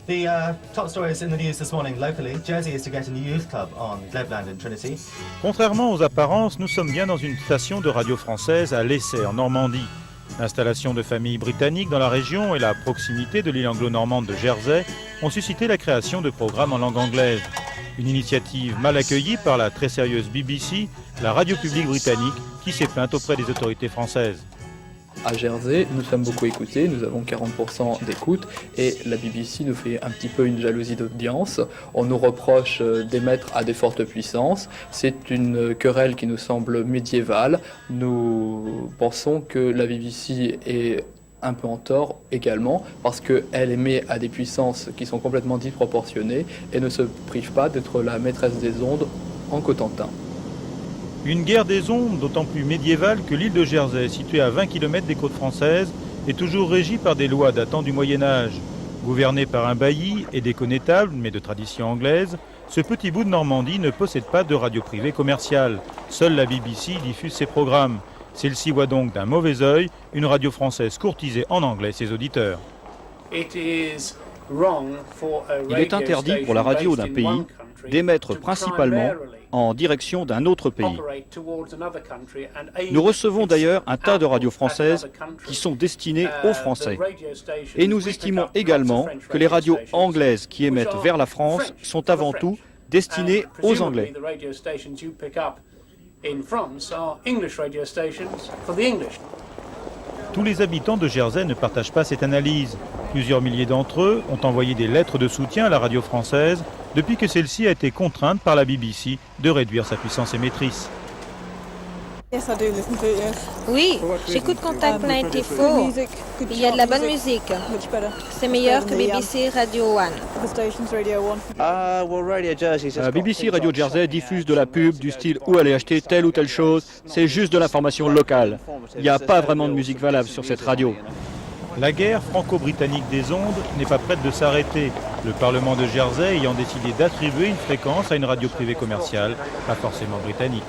The top stories in the news this morning locally. Jersey is to get a new youth club on Glebland and Trinity. Contrairement aux apparences, nous sommes bien dans une station de radio française à l'Essai, en Normandie. L'installation de familles britanniques dans la région et la proximité de l'île anglo-normande de Jersey ont suscité la création de programmes en langue anglaise. Une initiative mal accueillie par la très sérieuse BBC, la radio publique britannique, qui s'est plainte auprès des autorités françaises. À Jersey, nous sommes beaucoup écoutés, nous avons 40% d'écoute et la BBC nous fait un petit peu une jalousie d'audience. On nous reproche d'émettre à des fortes puissances. C'est une querelle qui nous semble médiévale. Nous pensons que la BBC est un peu en tort également parce qu'elle émet à des puissances qui sont complètement disproportionnées et ne se prive pas d'être la maîtresse des ondes en Cotentin. Une guerre des ondes d'autant plus médiévale que l'île de Jersey, située à 20 km des côtes françaises, est toujours régie par des lois datant du Moyen-Âge. Gouvernée par un bailli et des connétables, mais de tradition anglaise, ce petit bout de Normandie ne possède pas de radio privée commerciale. Seule la BBC diffuse ses programmes. Celle-ci voit donc d'un mauvais œil une radio française courtiser en anglais ses auditeurs. Il est interdit pour la radio d'un pays d'émettre principalement en direction d'un autre pays. Nous recevons d'ailleurs un tas de radios françaises qui sont destinées aux Français. Et nous estimons également que les radios anglaises qui émettent vers la France sont avant tout destinées aux Anglais. Tous les habitants de Jersey ne partagent pas cette analyse. Plusieurs milliers d'entre eux ont envoyé des lettres de soutien à la radio française depuis que celle-ci a été contrainte par la BBC de réduire sa puissance émettrice. Oui, j'écoute Contact 94. Il y a de la bonne musique. C'est meilleur que BBC Radio 1. BBC Radio Jersey diffuse de la pub du style où aller acheter telle ou telle chose. C'est juste de l'information locale. Il n'y a pas vraiment de musique valable sur cette radio. La guerre franco-britannique des ondes n'est pas prête de s'arrêter. Le Parlement de Jersey ayant décidé d'attribuer une fréquence à une radio privée commerciale, pas forcément britannique.